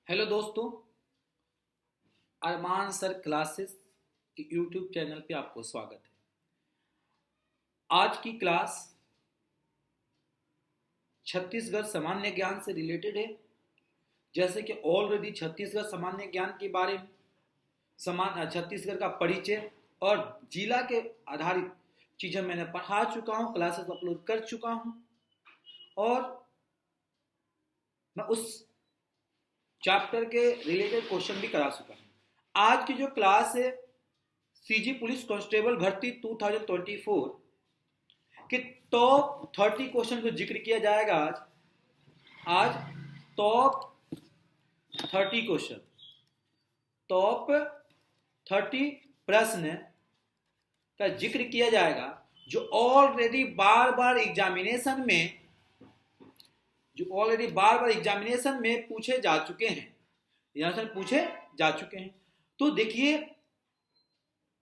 Hello दोस्तों, अरमान sir classes के YouTube channel पे आपको स्वागत है। आज की क्लास छत्तीसगढ़ सामान्य ज्ञान से रिलेटेड है। जैसे कि ऑलरेडी छत्तीसगढ़ सामान्य ज्ञान के बारे में छत्तीसगढ़ का परिचय और जिला के आधारित चीज़ें मैंने पढ़ा चुका हूँ, क्लासेस अपलोड कर चुका हूँ और मैं उस चैप्टर के रिलेटेड क्वेश्चन भी करा चुका हूँ। आज की जो क्लास है सीजी पुलिस कांस्टेबल भर्ती 2024 के टॉप 30 क्वेश्चन को जिक्र किया जाएगा। आज टॉप 30 क्वेश्चन, टॉप 30 प्रश्न का जिक्र किया जाएगा जो ऑलरेडी बार बार एग्जामिनेशन में पूछे जा चुके हैं। तो देखिए,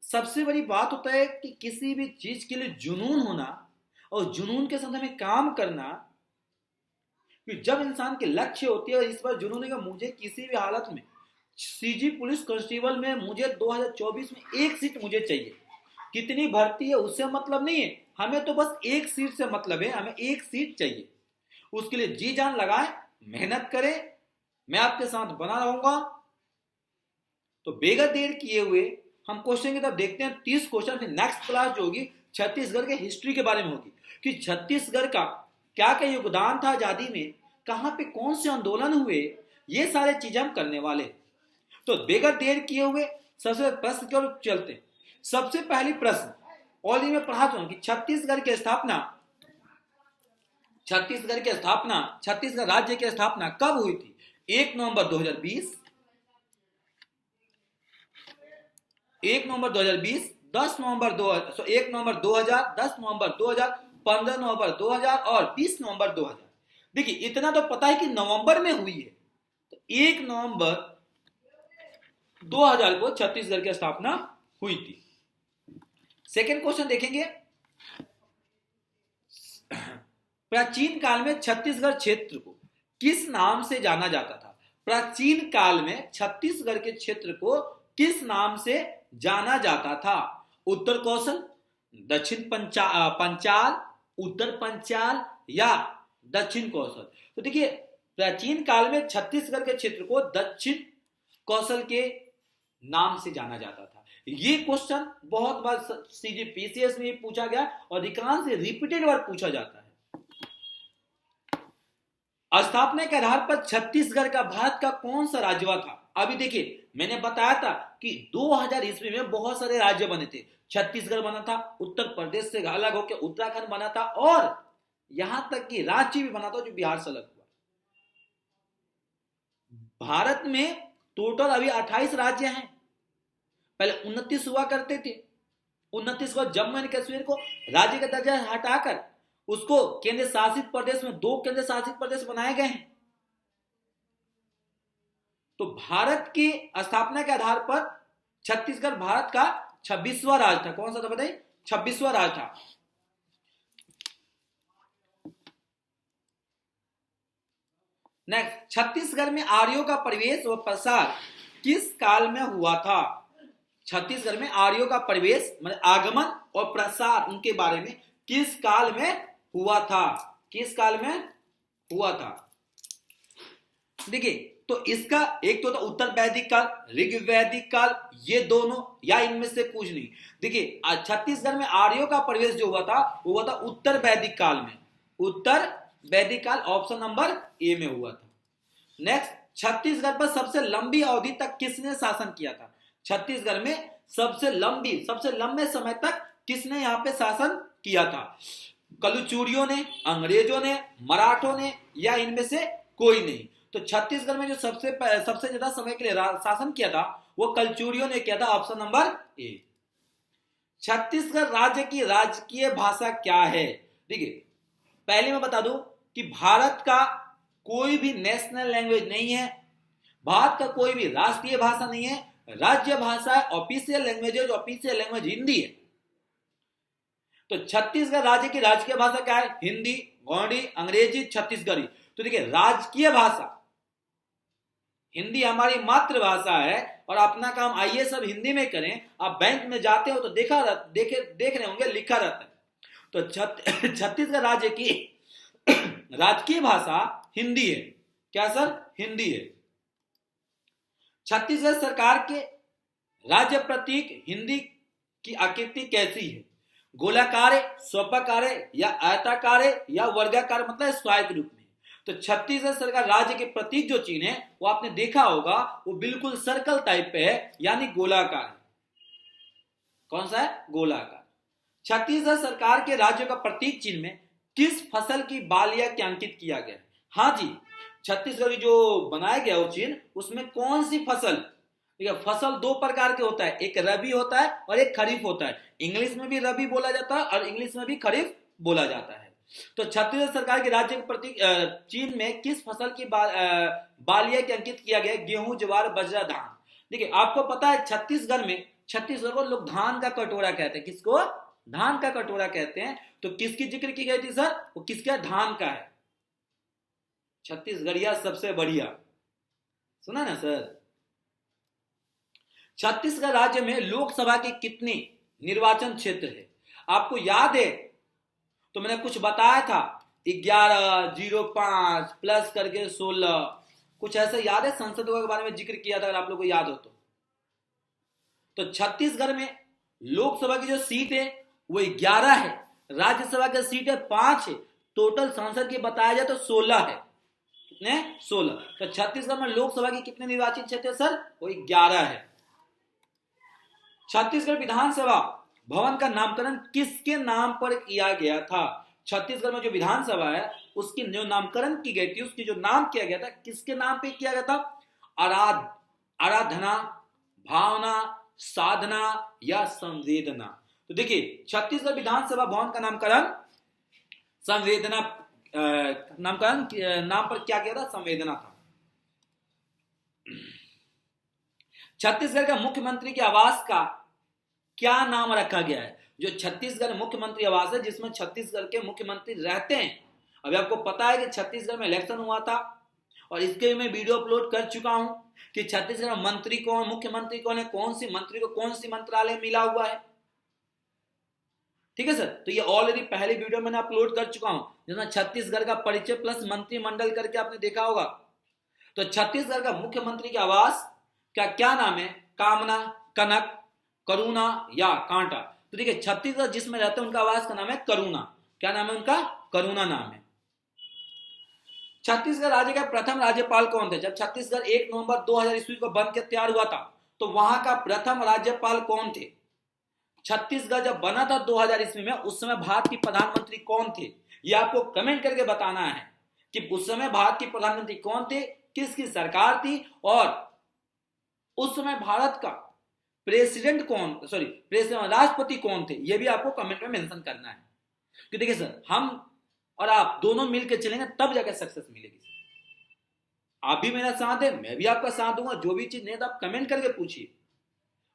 सबसे बड़ी बात होता है कि किसी भी चीज के लिए जुनून होना और जुनून के साथ हमें काम करना। कि जब इंसान के लक्ष्य होती है, इस बार जुनून है कि मुझे किसी भी हालत में सीजी पुलिस कांस्टेबल में मुझे 2024 में एक सीट मुझे चाहिए। कितनी भर्ती है उससे मतलब नहीं है, हमें तो बस एक सीट से मतलब है, हमें एक सीट चाहिए। उसके लिए जी जान लगाएं, मेहनत करें, मैं आपके साथ बना रहूंगा। तो बेगर देर किए हुए हम क्वेश्चन की तरफ देखते हैं। 30 क्वेश्चन, फिर नेक्स्ट क्लास जो होगी छत्तीसगढ़ के हिस्ट्री के बारे में होगी कि छत्तीसगढ़ का क्या क्या योगदान था आजादी में, कहां पे कौन से आंदोलन हुए, ये सारे चीजें हम करने वाले। तो बेगर देर किए हुए सबसे प्रश्न की ओर चलते हैं। सबसे पहली प्रश्न ऑलरेडी मैं पढ़ा चुका हूं कि छत्तीसगढ़ राज्य की स्थापना कब हुई थी। 1 नवंबर 2020, 1 नवंबर 2020, 10 नवंबर 1 नवंबर 2000, 10 नवंबर 2000, 15 नवंबर 2000 और 20 नवंबर 2000। देखिए, इतना तो पता है कि नवंबर में हुई है। तो 1 नवंबर 2000 को छत्तीसगढ़ की स्थापना हुई थी। सेकेंड क्वेश्चन देखेंगे। प्राचीन काल में छत्तीसगढ़ क्षेत्र को किस नाम से जाना जाता था। प्राचीन काल में छत्तीसगढ़ के क्षेत्र को किस नाम से जाना जाता था। उत्तर कौशल, दक्षिण पंचाल, उत्तर पंचाल या दक्षिण कौशल। तो देखिए, प्राचीन काल में छत्तीसगढ़ के क्षेत्र को दक्षिण कौशल के नाम से जाना जाता था। ये क्वेश्चन बहुत बार सीजीपीसीएस में पूछा गया और अधिकांश रिपीटेड बार पूछा जाता है। स्थापना के आधार पर छत्तीसगढ़ का भारत का कौन सा राज्य था। अभी देखिए, मैंने बताया था कि 2000 ईस्वी में बहुत सारे राज्य बने थे। छत्तीसगढ़ बना था, उत्तर प्रदेश से अलग होकर उत्तराखंड बना था और यहां तक कि राज्य भी बना था जो बिहार से अलग हुआ। भारत में टोटल अभी 28 राज्य हैं। पहले 29 हुआ करते थे। 29 को जम्मू एंड कश्मीर को राज्य का दर्जा हटाकर उसको केंद्र शासित प्रदेश में 2 केंद्र शासित प्रदेश बनाए गए हैं। तो भारत की स्थापना के आधार पर छत्तीसगढ़ भारत का 26वां राज्य था। कौन सा था बताइए? 26वां राज्य था। नेक्स्ट, छत्तीसगढ़ में आर्यों का प्रवेश और प्रसार किस काल में हुआ था। छत्तीसगढ़ में आर्यों का प्रवेश मतलब आगमन और प्रसार उनके बारे में किस काल में हुआ था। किस काल में हुआ था? देखिए, तो इसका एक तो था उत्तर वैदिक काल, ऋग्वैदिक काल, ये दोनों या इनमें से कुछ नहीं। देखिए, छत्तीसगढ़ में आर्यों का प्रवेश जो हुआ था वो हुआ था उत्तर वैदिक काल में। उत्तर वैदिक काल ऑप्शन नंबर ए में हुआ था। नेक्स्ट, छत्तीसगढ़ पर सबसे लंबी अवधि तक किसने शासन किया था। छत्तीसगढ़ में सबसे लंबे समय तक किसने यहां पे शासन किया था। कलचुरियों ने, अंग्रेजों ने, मराठों ने या इनमें से कोई नहीं। तो छत्तीसगढ़ में जो सबसे ज्यादा समय के लिए शासन किया था वो कलचुरियों ने किया था। Option number A. छत्तीसगढ़ राज्य की राजकीय भाषा क्या है। देखिए, पहले मैं बता दूं कि भारत का कोई भी नेशनल लैंग्वेज नहीं है, भारत का कोई भी राष्ट्रीय भाषा नहीं है। राज्य भाषा ऑफिशियल लैंग्वेज हिंदी है। तो छत्तीसगढ़ राज्य की राजकीय भाषा क्या है? हिंदी, गोंडी, अंग्रेजी, छत्तीसगढ़ी। तो देखिए, राजकीय भाषा हिंदी हमारी मातृभाषा है और अपना काम आइए सब हिंदी में करें। आप बैंक में जाते हो तो देख रहे होंगे लिखा रहता है। तो छत्तीसगढ़ राज्य की राजकीय भाषा हिंदी है। क्या सर? हिंदी है। छत्तीसगढ़ सरकार के राज्य प्रतीक हिंदी की आकृति कैसी है? गोलाकार, स्वपाकार या आयताकार या वर्गाकार, मतलब स्क्वायर के रूप में। तो छत्तीसगढ़ सरकार राज्य के प्रतीक जो चिन्ह है वो आपने देखा होगा, वो बिल्कुल सर्कल टाइप पे है, यानी गोलाकार है। कौन सा है? गोलाकार। छत्तीसगढ़ सरकार के राज्य का प्रतीक चिन्ह में किस फसल की बालिया के अंकित किया गया है? हाँ जी, छत्तीसगढ़ जो बनाया गया वो चिन्ह, उसमें कौन सी फसल? ठीक है, फसल दो प्रकार के होता है, एक रबी होता है और एक खरीफ होता है। इंग्लिश में भी रबी बोला जाता है और इंग्लिश में भी खरीफ बोला जाता है। तो छत्तीसगढ़ सरकार के राज्य के प्रतीक चिन्ह में किस फसल की बालिया के अंकित किया गया? गेहूं, ज्वार, बाजरा, धान। देखिए, आपको पता है छत्तीसगढ़ को लोग धान का कटोरा कहते हैं। किसको? धान का कटोरा कहते हैं। तो किसकी जिक्र की गई थी सर? वो किसका? धान का है। छत्तीसगढ़िया सबसे बढ़िया, सुना ना सर? छत्तीसगढ़ राज्य में लोकसभा के कितने निर्वाचन क्षेत्र है? आपको याद है तो मैंने कुछ बताया था, 1105 प्लस करके 16, कुछ ऐसा याद है? संसद के बारे में जिक्र किया था, अगर आप लोगों को याद हो तो छत्तीसगढ़ में लोकसभा की जो सीट है वो 11 है, राज्यसभा की सीट है 5 है, टोटल सांसद की बताया जाए तो 16 है। कितने? 16। तो छत्तीसगढ़ में लोकसभा की कितने निर्वाचित क्षेत्र है सर? वो 11 है। छत्तीसगढ़ विधानसभा भवन का नामकरण किसके नाम पर किया गया था? छत्तीसगढ़ में जो विधानसभा है उसकी जो नामकरण की गई थी, उसकी जो नाम किया गया था, किसके नाम पे किया गया था? आराधना, भावना, साधना या संवेदना। तो देखिए, छत्तीसगढ़ विधानसभा भवन का नामकरण संवेदना नाम पर क्या किया था? संवेदना था। छत्तीसगढ़ का मुख्यमंत्री के आवास का क्या नाम रखा गया है? जो छत्तीसगढ़ मुख्यमंत्री आवास है जिसमें छत्तीसगढ़ के मुख्यमंत्री रहते हैं। अभी आपको पता है कि छत्तीसगढ़ में इलेक्शन हुआ था और इसके मैं वीडियो अपलोड कर चुका हूं कि छत्तीसगढ़ में मंत्री कौन, मुख्यमंत्री कौन है, कौन सी मंत्री को कौन सी मंत्रालय मिला हुआ है। ठीक है सर, तो ये ऑलरेडी पहले वीडियो मैंने अपलोड कर चुका हूं जिसमें छत्तीसगढ़ का परिचय प्लस मंत्रिमंडल करके आपने देखा होगा। तो छत्तीसगढ़ का मुख्यमंत्री के आवास का क्या नाम है? कामना, कनक, करुणा या कांटा। तो देखिए, छत्तीसगढ़ जिसमें रहते हैं उनका आवास का नाम है करुणा। क्या नाम है उनका? करुणा नाम है। छत्तीसगढ़ राज्य का प्रथम राज्यपाल कौन थे? जब छत्तीसगढ़ 1 नवंबर 2000 ईस्वी को बन के तैयार हुआ था तो वहां का प्रथम राज्यपाल कौन थे? छत्तीसगढ़ जब बना था 2000 ईस्वी में, उस समय भारत के प्रधानमंत्री कौन थे? ये आपको कमेंट करके बताना है कि उस समय भारत के प्रधानमंत्री कौन थे, किसकी सरकार थी, और उस समय भारत का प्रेसिडेंट कौन, राष्ट्रपति कौन थे, ये भी आपको कमेंट में मेंशन करना है। कि देखिए सर, हम और आप दोनों मिलकर चलेंगे तब जाकर सक्सेस मिलेगी। आप भी मेरा साथ है, मैं भी आपका साथ दूंगा। जो भी चीज नहीं तो आप कमेंट करके पूछिए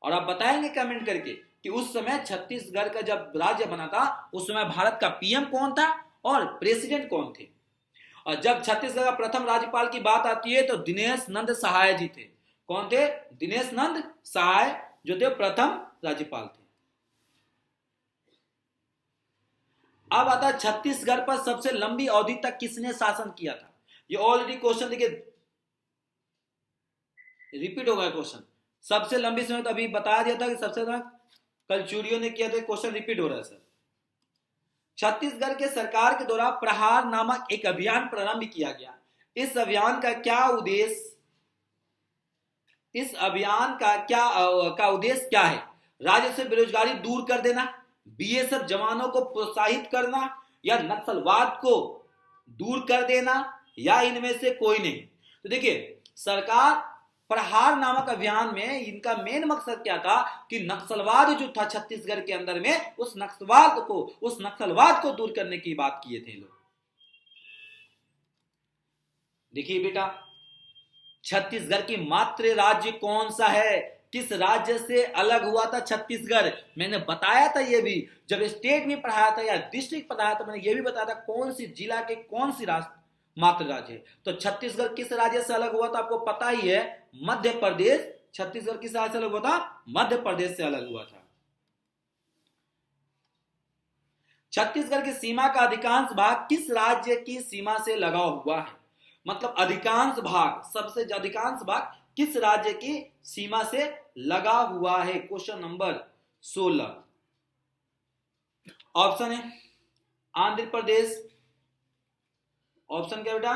और आप बताएंगे कमेंट करके कि उस समय छत्तीसगढ़ का जब राज्य बना था उस समय भारत का पीएम कौन था और प्रेसिडेंट कौन थे। और जब छत्तीसगढ़ का प्रथम राज्यपाल की बात आती है तो दिनेश नंद सहाय जी थे। कौन थे? दिनेश नंद सहाय जो थे प्रथम राज्यपाल थे। अब आता है छत्तीसगढ़ पर सबसे लंबी अवधि तक किसने शासन किया था? ये ऑलरेडी क्वेश्चन देखिए रिपीट हो गया क्वेश्चन। सबसे लंबी समय तो अभी बता दिया था कि सबसे ज्यादा कल चूड़ियों ने किया था, क्वेश्चन रिपीट हो रहा है सर। छत्तीसगढ़ के सरकार के द्वारा प्रहार नामक एक अभियान प्रारंभ किया गया। इस अभियान का क्या उद्देश्य क्या है? राज्य से बेरोजगारी दूर कर देना, बीएसएफ जवानों को प्रोत्साहित करना, या नक्सलवाद को दूर कर देना, या इनमें से कोई नहीं। तो देखिए, सरकार प्रहार नामक अभियान में इनका मेन मकसद क्या था कि नक्सलवाद जो था छत्तीसगढ़ के अंदर में, उस नक्सलवाद को दूर करने की बात किए थे लोग। देखिए बेटा, छत्तीसगढ़ की मातृ राज्य कौन सा है? किस राज्य से अलग हुआ था छत्तीसगढ़? मैंने बताया था, ये भी जब स्टेट में पढ़ाया था या डिस्ट्रिक्ट पढ़ाया था, मैंने ये भी बताया था कौन सी जिला के कौन सी मात्र राज्य है। तो छत्तीसगढ़ किस राज्य से अलग हुआ था आपको पता ही है, मध्य प्रदेश। छत्तीसगढ़ किस राज्य से अलग हुआ था? मध्य प्रदेश से अलग हुआ था। छत्तीसगढ़ की सीमा का अधिकांश भाग किस राज्य की सीमा से लगा हुआ है? मतलब अधिकांश भाग, सबसे अधिकांश भाग किस राज्य की सीमा से लगा हुआ है? Question number 16। ऑप्शन है आंध्र प्रदेश, ऑप्शन क्या बेटा?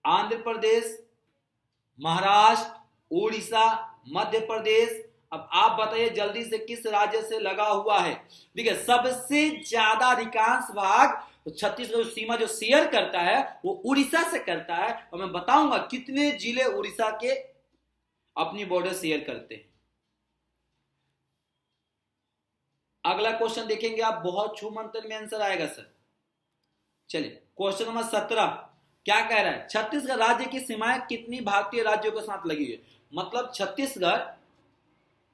आंध्र प्रदेश, महाराष्ट्र, उड़ीसा, मध्य प्रदेश। अब आप बताइए जल्दी से किस राज्य से लगा हुआ है? देखिए सबसे ज्यादा अधिकांश भाग छत्तीसगढ़ सीमा जो शेयर करता है वो उड़ीसा से करता है, और मैं बताऊंगा कितने जिले उड़ीसा के अपनी बॉर्डर शेयर करते हैं। अगला क्वेश्चन देखेंगे आप, बहुत छू मंतर में आंसर आएगा सर। चलिए क्वेश्चन नंबर 17 क्या कह रहा है? छत्तीसगढ़ राज्य की सीमाएं कितनी भारतीय राज्यों के साथ लगी हुई है? मतलब छत्तीसगढ़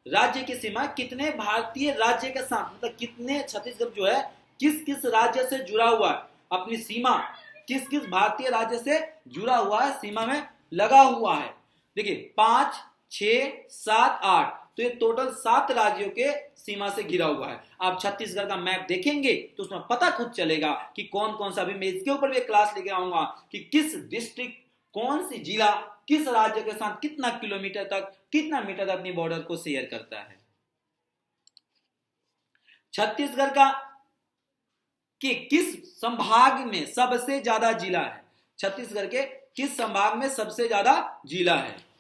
राज्य की सीमा कितने भारतीय राज्य के साथ, मतलब कितने छत्तीसगढ़ जो है किस किस राज्य से जुड़ा हुआ है, अपनी सीमा किस किस भारतीय राज्य से जुड़ा हुआ है, सीमा में लगा हुआ है। देखिए 5, 6, 7, 8, तो ये टोटल 7 राज्यों के सीमा से घिरा हुआ है। आप छत्तीसगढ़ का मैप देखेंगे तो उसमें पता खुद चलेगा कि कौन कौन सा, अभी मैं इसके ऊपर भी एक क्लास लेके आऊंगा कि किस डिस्ट्रिक्ट, कौन सी जिला किस राज्य के साथ कितना किलोमीटर तक, कितना मीटर तक अपनी बॉर्डर को शेयर करता है। छत्तीसगढ़ का कि किस संभाग में सबसे ज्यादा जिला है? छत्तीसगढ़ के किस संभाग में सबसे ज्यादा जिला है?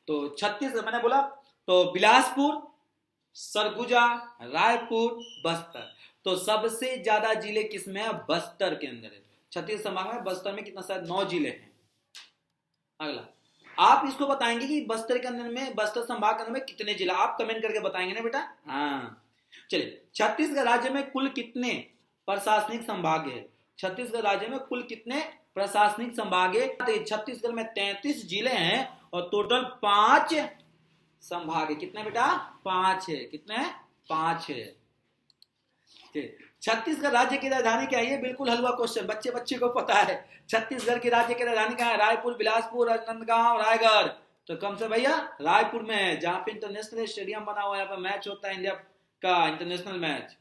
तो छत्तीसगढ़ मैंने बोला तो बिलासपुर, सरगुजा, रायपुर, बस्तर। तो सबसे ज्यादा जिले किसमें है? बस्तर के अंदर है। छत्तीस संभाग में बस्तर में कितना, शायद 9 जिले हैं। अगला आप इसको बताएंगे कि बस्तर के अंदर में, बस्तर संभाग के अंदर में कितने जिला, आप कमेंट करके बताएंगे ना बेटा। हाँ चलिए, छत्तीसगढ़ राज्य में कुल कितने प्रशासनिक संभाग है? छत्तीसगढ़ राज्य में कुल कितने प्रशासनिक संभाग है? तो छत्तीसगढ़ में 33 जिले हैं और टोटल 5 संभाग है। कितने बेटा? 5 है। कितने? 5 है। छत्तीसगढ़ राज्य की राजधानी क्या है? ये बिल्कुल हलवा क्वेश्चन, बच्चे बच्चे को पता है। छत्तीसगढ़ की राज्य की राजधानी कहाँ है? रायपुर, बिलासपुर, राजनांदगांव, रायगढ़। तो कम से भैया रायपुर में है, जहां पे इंटरनेशनल स्टेडियम बना हुआ है, यहाँ पे मैच होता है इंडिया का इंटरनेशनल मैच।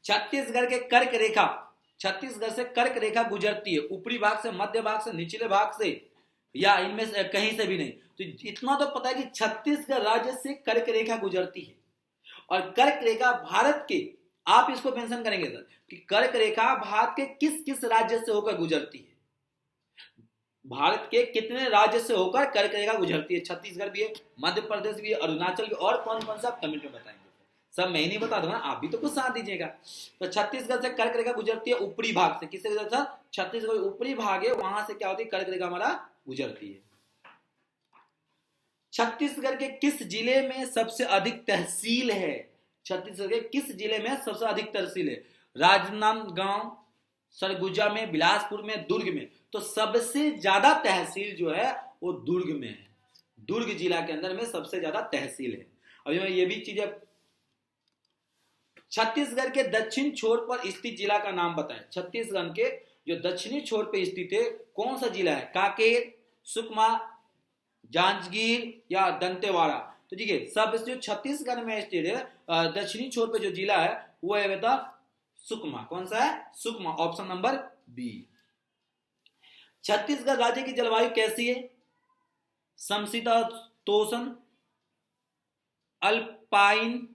छत्तीसगढ़ के कर्क रेखा, छत्तीसगढ़ से कर्क रेखा गुजरती है, ऊपरी भाग से, मध्य भाग से, निचले भाग से, या इनमें से कहीं से भी नहीं। तो इतना तो पता है कि छत्तीसगढ़ राज्य से कर्क रेखा गुजरती है। और कर्क रेखा भारत के, आप इसको मेंशन करेंगे सर कि कर्क रेखा भारत के किस किस राज्य से होकर गुजरती है? भारत के कितने राज्य से होकर कर्क रेखा गुजरती है? छत्तीसगढ़ भी है, मध्य प्रदेश भी है, अरुणाचल भी, और कौन कौन सा कमेंट में बताएंगे। सब मैं ही नहीं बता दूंगा, आप भी तो कुछ साथ दीजिएगा। तो छत्तीसगढ़ से कर्क रेखा गुजरती है ऊपरी भाग से। किससे गुजरता है? छत्तीसगढ़ ऊपरी भाग है, वहां से क्या होती है? कर्क रेखा हमारा गुजरती है। छत्तीसगढ़ के किस जिले में सबसे अधिक तहसील है? छत्तीसगढ़ के किस जिले में सबसे अधिक तहसील है? राजनांदगांव, सरगुजा में, बिलासपुर में, दुर्ग में। तो सबसे ज्यादा तहसील जो है वो दुर्ग में है। दुर्ग जिला के अंदर में सबसे ज्यादा तहसील है। अभी मैं ये भी चीज, छत्तीसगढ़ के दक्षिण छोर पर स्थित जिला का नाम बताएं। छत्तीसगढ़ के जो दक्षिणी छोर पर स्थित है कौन सा जिला है? कांकेर, सुकमा, जांजगीर या दंतेवाड़ा। तो ठीक है, सब जो छत्तीसगढ़ में स्थित है दक्षिणी छोर पे जो जिला है वो है बेटा सुकमा। कौन सा है? Sukma. Option number B. Chhattisgarh राज्य की जलवायु कैसी है? समशीतोष्ण, अल्पाइन,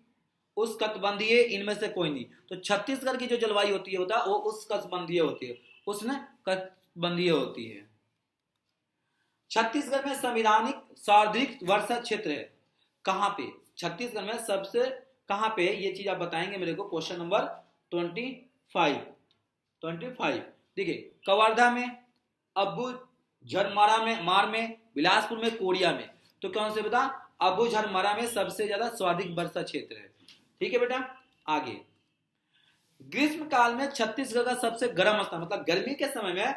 उष्णकटिबंधीय, इनमें से कोई नहीं। तो छत्तीसगढ़ की जो जलवायु होती है होता वो उष्णकटिबंधीय होती है, उष्णकटिबंधीय होती है। छत्तीसगढ़ में संविधानिक सर्वाधिक वर्षा क्षेत्र है कहां पे? छत्तीसगढ़ में सबसे कहां पे? ये चीज आप बताएंगे मेरे को। Question number 25। देखिए कवर्धा में, अबू झरमारा में, मार में, बिलासपुर में, कोरिया में। तो कौन से बता? अबू झरमारा में सबसे ज्यादा सर्वाधिक वर्षा क्षेत्र है। ठीक है बेटा, आगे। ग्रीष्म काल में छत्तीसगढ़ का सबसे गर्म स्थान, मतलब गर्मी के समय में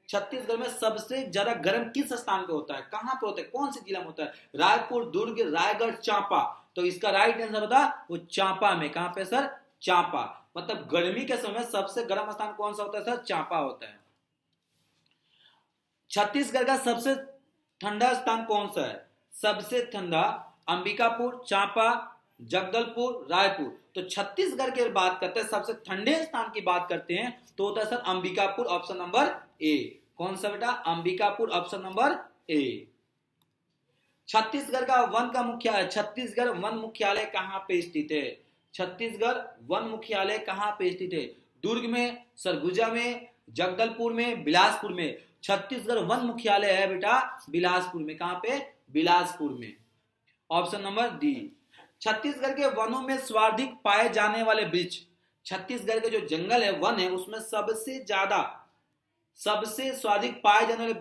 छत्तीसगढ़ में सबसे ज्यादा गर्म किस स्थान पे होता है? कहां पे होता है? कौन से जिला में होता है? रायपुर, दुर्ग, रायगढ़, चांपा। तो इसका राइट आंसर होता वो चांपा में। कहां पे सर? चांपा। मतलब गर्मी के समय सबसे गर्म स्थान कौन सा होता है सर? चांपा होता है। छत्तीसगढ़ का सबसे ठंडा स्थान कौन सा है? सबसे ठंडा अंबिकापुर, चांपा, जगदलपुर, रायपुर। तो छत्तीसगढ़ की बात करते हैं, सबसे ठंडे स्थान की बात करते हैं तो होता है sir Ambikapur, option number A. कौन सा बेटा? Ambikapur, option number A. Chhattisgarh का वन का मुख्यालय, छत्तीसगढ़ वन मुख्यालय कहां पे स्थित है? छत्तीसगढ़ वन मुख्यालय कहां पे स्थित है? दुर्ग में, सरगुजा में, जगदलपुर में, बिलासपुर में। छत्तीसगढ़ वन मुख्यालय है बेटा बिलासपुर में। कहां पे? बिलासपुर में, ऑप्शन नंबर डी। छत्तीसगढ़ के वनों में सर्वाधिक पाए जाने वाले वृक्ष, छत्तीसगढ़ के जो जंगल है, वन है, उसमें सबसे सर्वाधिक पाए जाने वाले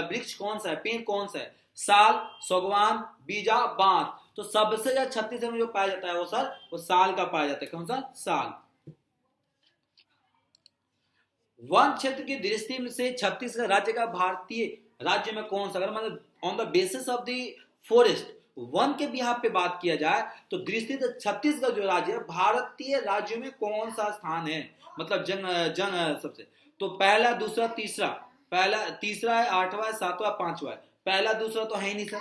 वृक्ष कौन सा है? पेड़ कौन सा है? साल, सागवान, बीजा, बांस। तो सबसे ज्यादा छत्तीसगढ़ में जो पाया जाता है वो सर वो साल का पाया जाता है। कौन सा? साल। वन क्षेत्र की दृष्टि से छत्तीसगढ़ राज्य का भारतीय राज्य में कौन सा, अगर मतलब on the basis of the forest, one के बिहाफ पे बात किया जाए तो दृष्टि से छत्तीसगढ़ जो राज्य है भारतीय राज्यों में कौन सा स्थान है? मतलब जन सबसे तो पहला, दूसरा, तीसरा। पहला, तीसरा है, आठवां है, सातवां, पांचवा है। पहला दूसरा तो है ही नहीं सर,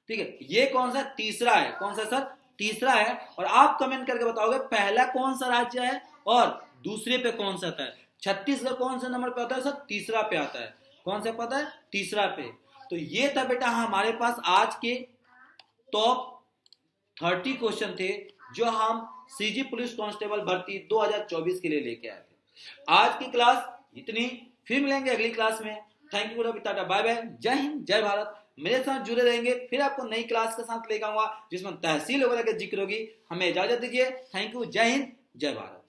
ठीक है। ये कौन सा? तीसरा है। कौन सा सर? तीसरा है। और आप कमेंट करके बताओगे पहला कौन सा राज्य है और दूसरे पे कौन सा आता है। छत्तीसगढ़ कौन सा नंबर पे आता है सर? तीसरा पे आता है। कौन सा पता है? तीसरा पे। तो ये था बेटा हमारे पास आज के टॉप 30 क्वेश्चन थे जो हम सीजी पुलिस कांस्टेबल भर्ती 2024 के लिए लेके आए थे। आज की क्लास इतनी, फिर मिलेंगे अगली क्लास में। Thank you, tata, bye bye, जय हिंद, जय भारत। मेरे साथ जुड़े रहेंगे, फिर आपको नई क्लास के साथ लेकर आऊंगा जिसमें तहसील वगैरह का जिक्र होगी। हमें इजाजत दीजिए। थैंक यू, जय हिंद, जय भारत।